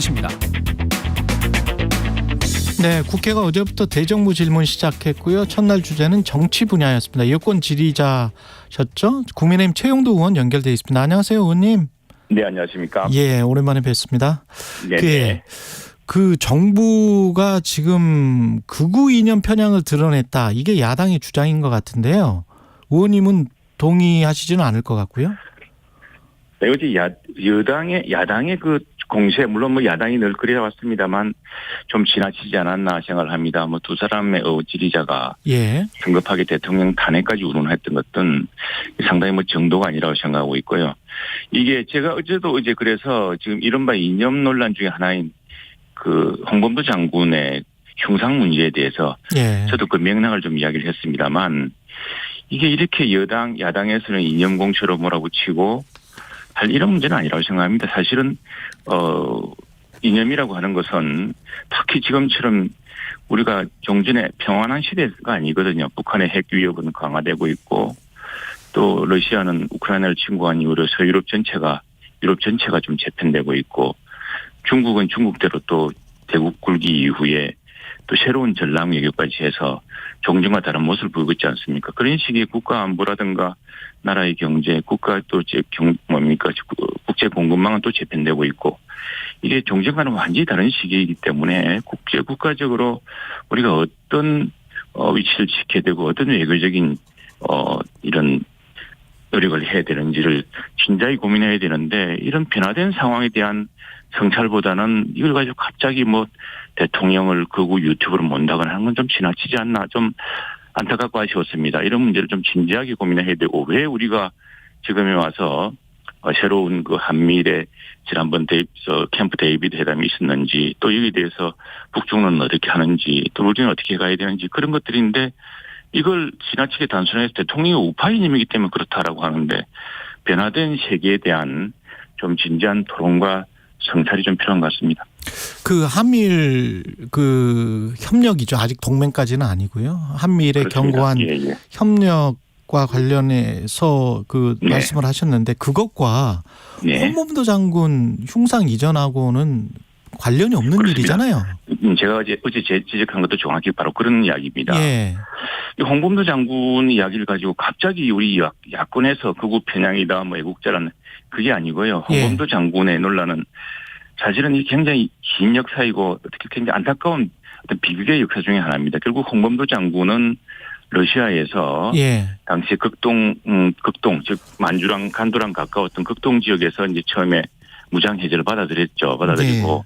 시작하겠습니다. 네, 국회가 어제부터 대정부 질문 시작했고요. 첫날 주제는 정치 분야였습니다. 여권 지리자셨죠? 국민의힘 최용도 의원 연결돼 있습니다. 안녕하세요, 의원님. 네, 안녕하십니까? 예, 오랜만에 뵙습니다. 네. 그 정부가 지금 극우 이념 편향을 드러냈다. 이게 야당의 주장인 것 같은데요. 의원님은 동의하시지는 않을 것 같고요. 네, 어제 야당의 그 공세, 물론 뭐 야당이 늘 그래왔습니다만 좀 지나치지 않았나 생각을 합니다. 뭐 두 사람의 지지자가 성급하게 대통령 탄핵까지 운운했던 것은 상당히 뭐 정도가 아니라고 생각하고 있고요. 이게 제가 어제도 그래서 지금 이른바 이념 논란 중에 하나인 그 홍범도 장군의 흉상 문제에 대해서 저도 그 맥락을 좀 이야기를 했습니다만 이게 이렇게 야당에서는 이념 공세로 몰아붙이고 할 이런 문제는 아니라고 생각합니다. 사실은 이념이라고 하는 것은 특히 지금처럼 우리가 종전의 평안한 시대가 아니거든요. 북한의 핵 위협은 강화되고 있고 또 러시아는 우크라이나를 침공한 이후로 서유럽 전체가 좀 재편되고 있고 중국은 중국대로 또 대국 굴기 이후에 또 새로운 전람 외교까지 해서 종전과 다른 모습을 보이고 있지 않습니까? 그런 식의 국가 안보라든가 나라의 경제, 국가 또 국제 공급망은 또 재편되고 있고 이게 종전과는 완전히 다른 시기이기 때문에 국가적으로 우리가 어떤 위치를 지켜야 되고 어떤 외교적인 이런 노력을 해야 되는지를 진지하게 고민해야 되는데 이런 변화된 상황에 대한 성찰보다는 이걸 가지고 갑자기 뭐 대통령을 극우 유튜브로 몬다거나 하는 건 좀 지나치지 않나 좀 안타깝고 아쉬웠습니다. 이런 문제를 좀 진지하게 고민해야 되고 왜 우리가 지금에 와서 새로운 그 한미일의 지난번 캠프 데이비드 회담이 있었는지 또 여기에 대해서 북중론은 어떻게 하는지 또 우리는 어떻게 가야 되는지 그런 것들인데 이걸 지나치게 단순해서 대통령이 우파 이념이기 때문에 그렇다라고 하는데 변화된 세계에 대한 좀 진지한 토론과 성찰이 좀 필요한 것 같습니다. 그 한미일 그 협력이죠. 아직 동맹까지는 아니고요. 한미일의 그렇습니다. 견고한 협력과 관련해서 말씀을 하셨는데 그것과 홍범도 장군 흉상 이전하고는 관련이 없는 그렇습니다. 일이잖아요. 제가 어제 지적한 것도 정확히 바로 그런 이야기입니다. 이 홍범도 장군 이야기를 가지고 갑자기 우리 야권에서 극우 편향이다, 뭐 애국자라는 그게 아니고요. 홍범도 장군의 논란은 사실은 이 굉장히 긴 역사이고 어떻게 굉장히 안타까운 어떤 비극의 역사 중에 하나입니다. 결국 홍범도 장군은 러시아에서 당시 극동 즉 만주랑 간도랑 가까웠던 극동 지역에서 이제 처음에 무장 해제를 받아들이고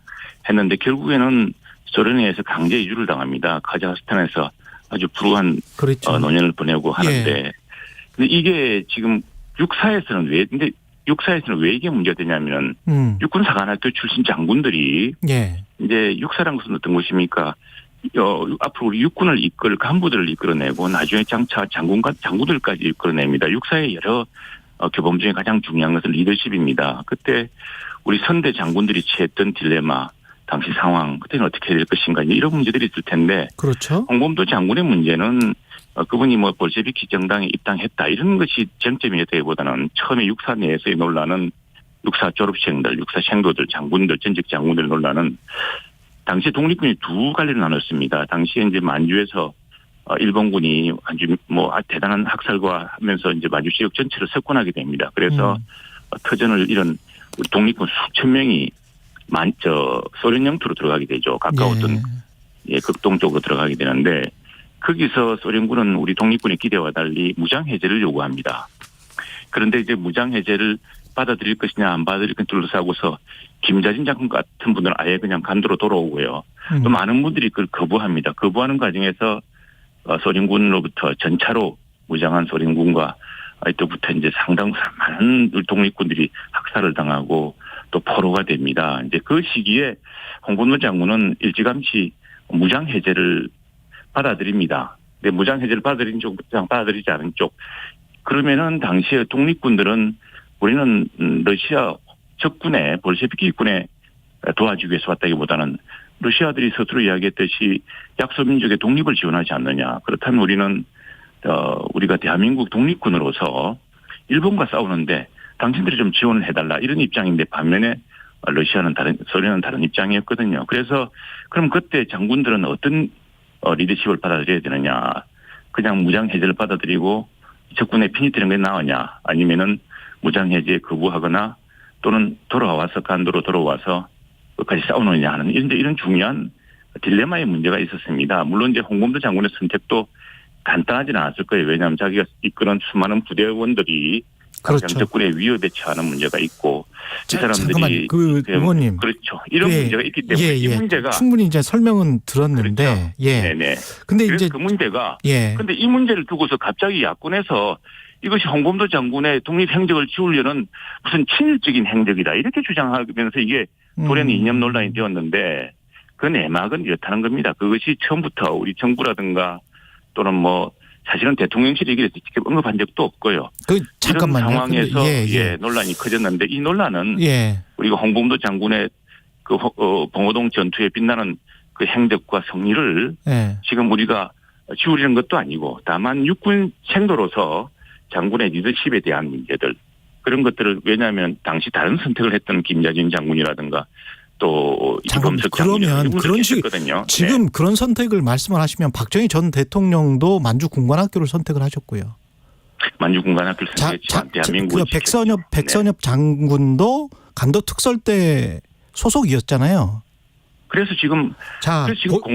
했는데 결국에는 소련에 의해서 강제 이주를 당합니다. 카자흐스탄에서 아주 불우한 노년을 보내고 하는데 근데 이게 지금 육사에서는 왜 이게 문제가 되냐면 육군사관학교 출신 장군들이 이제 육사란 것은 어떤 것입니까? 앞으로 우리 육군을 간부들을 이끌어내고 나중에 장차 장군들까지 이끌어냅니다. 육사의 여러 교범 중에 가장 중요한 것은 리더십입니다. 그때 우리 선대 장군들이 취했던 딜레마, 당시 상황, 그때는 어떻게 해야 될 것인가 이런 문제들이 있을 텐데 홍범도 장군의 문제는 그분이 뭐 볼셰비키 정당에 입당했다 이런 것이 쟁점이었다기보다는 처음에 육사 내에서의 논란은 육사 졸업생들, 육사 생도들, 장군들, 전직 장군들 논란은 당시 독립군이 두 갈래로 나눴습니다. 당시에 이제 만주에서 일본군이 아주 뭐 대단한 학살과 하면서 이제 만주 지역 전체를 석권하게 됩니다. 그래서 터전을 잃은 독립군 수천 명이 소련 영토로 들어가게 되죠. 가까웠던 극동 쪽으로 들어가게 되는데 거기서 소련군은 우리 독립군의 기대와 달리 무장 해제를 요구합니다. 그런데 이제 무장 해제를 받아들일 것이냐 안 받아들일 것이냐 둘러싸고서 김자진 장군 같은 분들은 아예 그냥 간도로 돌아오고요. 또 많은 분들이 그걸 거부합니다. 거부하는 과정에서 소련군으로부터 전차로 무장한 소련군과 이때부터 이제 상당 많은 독립군들이 학살을 당하고 또 포로가 됩니다. 이제 그 시기에 홍범도 장군은 일찌감치 무장 해제를 받아들입니다. 근데 무장 해제를 받아들이지 않은 쪽. 그러면은 당시에 독립군들은 우리는 러시아 적군에 볼셰비키군에 도와주기 위해서 왔다기보다는 러시아들이 스스로 이야기했듯이 약소민족의 독립을 지원하지 않느냐. 그렇다면 우리는 우리가 대한민국 독립군으로서 일본과 싸우는데 당신들이 좀 지원을 해달라 이런 입장인데 반면에 러시아는 소련은 다른 입장이었거든요. 그래서 그럼 그때 장군들은 어떤 리더십을 받아들여야 되느냐. 그냥 무장해제를 받아들이고 적군의 편이 되는 게 나으냐. 아니면은 무장해제에 거부하거나 또는 돌아와서 간도로 돌아와서 끝까지 싸우느냐 하는 이런 중요한 딜레마의 문제가 있었습니다. 물론 이제 홍범도 장군의 선택도 간단하지는 않았을 거예요. 왜냐하면 자기가 이끄는 수많은 부대원들이 그렇죠. 적군의 위협에 처하는 문제가 있고 이 사람들이 잠깐만, 의원님. 그렇죠. 이런 문제가 있기 때문에 이 문제가 충분히 이제 설명은 들었는데 그렇죠. 네네. 근데 그래서 이제 그 문제가 근데 이 문제를 두고서 갑자기 야권에서 이것이 홍범도 장군의 독립행적을 지우려는 무슨 친일적인 행적이다 이렇게 주장하면서 이게 돌연 이념 논란이 되었는데 그 내막은 이렇다는 겁니다. 그것이 처음부터 우리 정부라든가 또는 뭐 사실은 대통령실이 이게 직접 언급한 적도 없고요. 잠깐만요. 이런 상황에서 논란이 커졌는데 이 논란은 우리가 홍범도 장군의 그 봉오동 전투에 빛나는 그 행적과 성리를 지금 우리가 지우려는 것도 아니고 다만 육군 생도로서 장군의 리더십에 대한 문제들 그런 것들을 왜냐하면 당시 다른 선택을 했던 김자진 장군이라든가 또 이범석 그러면 그런 식거든요. 지금 그런 선택을 말씀을 하시면 박정희 전 대통령도 만주군관학교를 선택을 하셨고요. 만주군관학교를 선택했지만 대한민국 백선엽 장군도 간도 특설대 소속이었잖아요. 그래서 지금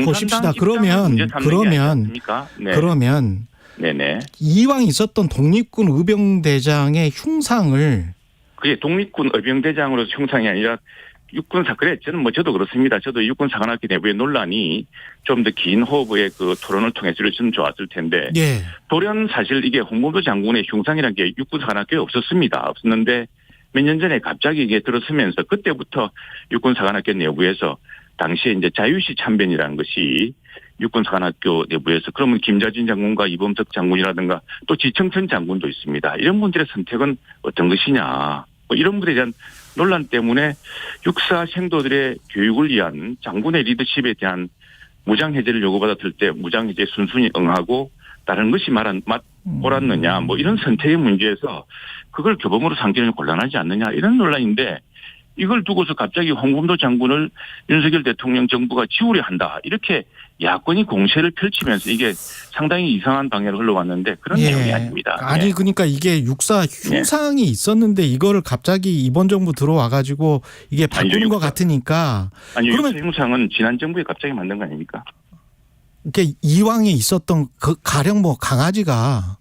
보십시다. 그러면 네네. 이왕 있었던 독립군 의병대장의 흉상을 그게 독립군 의병대장으로서 흉상이 아니라 육군 그래 저도 그렇습니다. 저도 육군 사관학교 내부의 논란이 좀 더 긴 호흡의 그 토론을 통해서 좀 좋았을 텐데 돌연 사실 이게 홍범도 장군의 흉상이라는 게 육군 사관학교에 없었는데 몇 년 전에 갑자기 이게 들어서면서 그때부터 육군 사관학교 내부에서 당시에 이제 자유시 참변이라는 것이 육군 사관학교 내부에서 그러면 김자진 장군과 이범석 장군이라든가 또 지청천 장군도 있습니다. 이런 분들의 선택은 어떤 것이냐. 뭐 이런 분들에 대한 논란 때문에 육사 생도들의 교육을 위한 장군의 리더십에 대한 무장해제를 요구받았을 때 무장해제 순순히 응하고 다른 것이 옳았느냐 뭐 이런 선택의 문제에서 그걸 교범으로 삼기는 곤란하지 않느냐 이런 논란인데 이걸 두고서 갑자기 홍범도 장군을 윤석열 대통령 정부가 지우려 한다. 이렇게 야권이 공세를 펼치면서 이게 상당히 이상한 방향으로 흘러왔는데 그런 내용이 아닙니다. 아니 그러니까 이게 육사 흉상이 있었는데 이거를 갑자기 이번 정부 들어와 가지고 이게 바꾸는 것 같으니까. 아니 그러면 육사 흉상은 지난 정부에 갑자기 만든 거 아닙니까? 그러니까 이왕에 있었던 그 가령 뭐 강아지가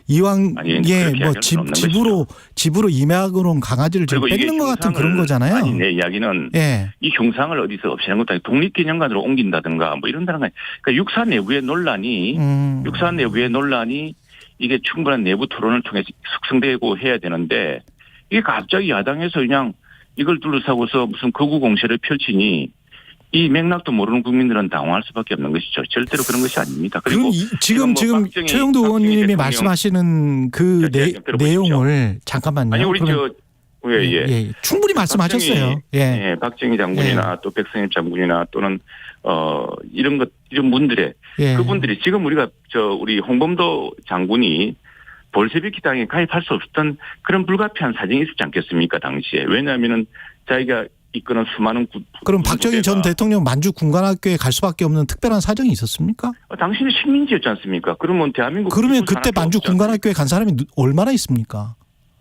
이왕에 뭐 집으로 임약으로 온 강아지를 좀 뺏는 것 같은 그런 거잖아요. 아니 내 이야기는 이 흉상을 어디서 없애는 것도 아니고 독립기념관으로 옮긴다든가 뭐 이런다는 거. 그러니까 육사 내부의 논란이 이게 충분한 내부 토론을 통해서 숙성되고 해야 되는데 이게 갑자기 야당에서 그냥 이걸 둘러싸고서 무슨 거구 공세를 펼치니. 이 맥락도 모르는 국민들은 당황할 수밖에 없는 것이죠. 절대로 그런 것이 아닙니다. 그리고 지금 최영도 의원님이 말씀하시는 그 내용을 잠깐만요. 아니 우리 충분히 말씀하셨어요. 박정희 장군이나 또 백선엽 장군이나 또는 이런 분들의 그분들이 지금 우리 홍범도 장군이 볼셰비키당에 가입할 수 없었던 그런 불가피한 사정이 있었지 않겠습니까 당시에. 왜냐하면은 자기가 이끄는 수많은 그럼 박정희 전 대통령 만주군관학교에 갈 수밖에 없는 특별한 사정이 있었습니까? 당신은 식민지였지 않습니까? 그러면 그때 만주군관학교에 간 사람이 얼마나 있습니까?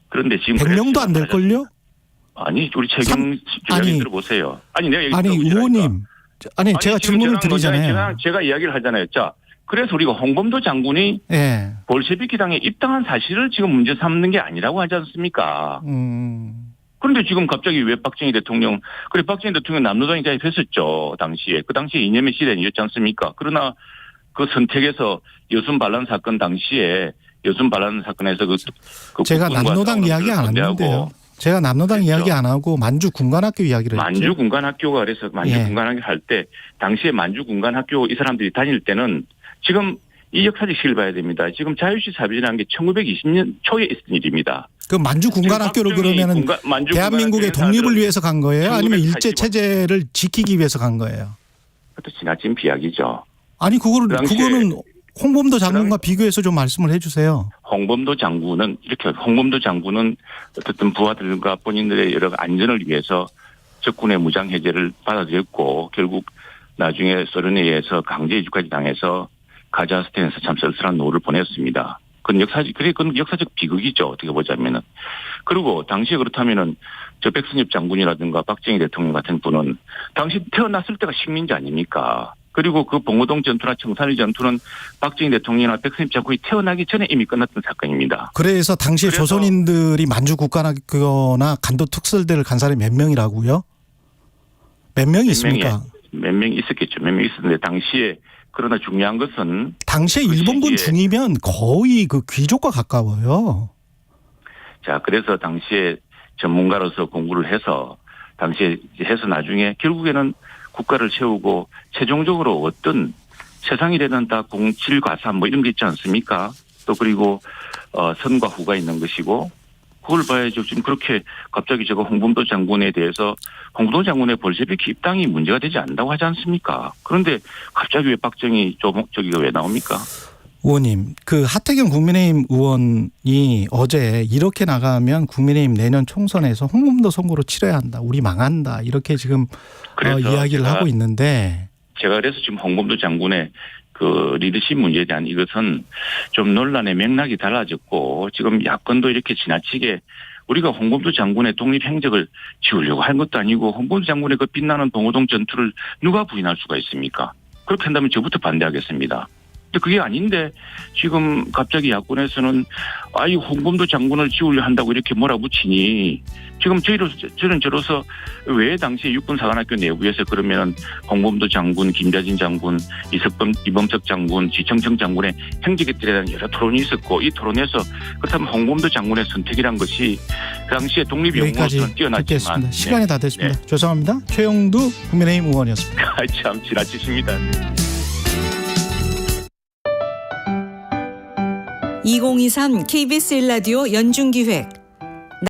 그런데 지금 100명도 안 될걸요? 아니 우리 최경 주장이 들어보세요. 의원님. 제가 질문을 드리잖아요. 제가 이야기를 하잖아요. 자, 그래서 우리가 홍범도 장군이 볼셰비키당에 입당한 사실을 지금 문제 삼는 게 아니라고 하지 않습니까? 그런데 지금 갑자기 왜 박정희 대통령 남로당에 가입했었죠. 당시에. 그 당시에 이념의 시대였지 않습니까? 그러나 그 선택에서 여순 반란 사건 당시에 사건에서 제가 남로당 이야기 안 했는데요. 제가 남로당 이야기 안 하고 만주군관학교 이야기를 했죠. 만주군관학교가 그래서 만주군관학교 할 때 당시에 만주군관학교 이 사람들이 다닐 때는 지금 이 역사적 시기를 봐야 됩니다. 지금 자유시 사변이라는 게 1920년 초에 있었던 일입니다. 그 만주군관학교를 그러면은 대한민국의 독립을 위해서 간 거예요? 아니면 일제 체제를 지키기 위해서 간 거예요? 그것도 지나친 비약이죠. 아니 그거는 홍범도 장군과 비교해서 좀 말씀을 해주세요. 홍범도 장군은 어쨌든 부하들과 본인들의 여러 안전을 위해서 적군의 무장 해제를 받아들였고 결국 나중에 소련에 의해서 강제 이주까지 당해서 카자흐스탄에서 참 쓸쓸한 노후를 보냈습니다. 그건 역사적 비극이죠. 어떻게 보자면은. 그리고 당시에 그렇다면은 저 백선엽 장군이라든가 박정희 대통령 같은 분은 당시 태어났을 때가 식민지 아닙니까? 그리고 그 봉오동 전투나 청산리 전투는 박정희 대통령이나 백선엽 장군이 태어나기 전에 이미 끝났던 사건입니다. 그래서 당시에 조선인들이 만주 국가나 간도 특설대를 간 사람이 몇 명이라고요? 몇 명이 있습니까? 몇 명 있었겠죠. 몇 명 있었는데 당시에 그러나 중요한 것은 당시에 일본군 중이면 거의 그 귀족과 가까워요. 자, 그래서 당시에 전문가로서 공부를 해서 당시에 해서 나중에 결국에는 국가를 세우고 최종적으로 어떤 세상이 되는 다 공칠 과산 뭐 이런 게 있지 않습니까? 또 그리고 선과 후가 있는 것이고 그걸 봐야죠. 지금 그렇게 갑자기 제가 홍범도 장군에 대해서 홍범도 장군의 볼셰비키 입당이 문제가 되지 않는다고 하지 않습니까? 그런데 갑자기 왜 박정희 저기가 왜 나옵니까? 의원님, 그 하태경 국민의힘 의원이 어제 이렇게 나가면 국민의힘 내년 총선에서 홍범도 선거로 치러야 한다. 우리 망한다. 이렇게 지금 이야기를 하고 있는데. 제가 그래서 지금 홍범도 장군의 그 리더십 문제에 대한 이것은 좀 논란의 맥락이 달라졌고 지금 야권도 이렇게 지나치게 우리가 홍범도 장군의 독립 행적을 지우려고 한 것도 아니고 홍범도 장군의 그 빛나는 봉오동 전투를 누가 부인할 수가 있습니까? 그렇게 한다면 저부터 반대하겠습니다. 근데 그게 아닌데 지금 갑자기 야권에서는 아이 홍범도 장군을 지우려 한다고 이렇게 몰아붙이니 지금 저는 저로서 왜 당시 육군사관학교 내부에서 그러면 홍범도 장군, 김자진 장군, 이범석 장군, 지청청 장군의 행적에 대한 여러 토론이 있었고 이 토론에서 그렇다면 홍범도 장군의 선택이란 것이 그 당시에 독립영웅으로서는 뛰어났지만 듣겠습니다. 시간이 다 됐습니다. 네. 죄송합니다. 최영두 국민의힘 의원이었습니다. 참 지나치십니다. 2023 KBS 1라디오 연중기획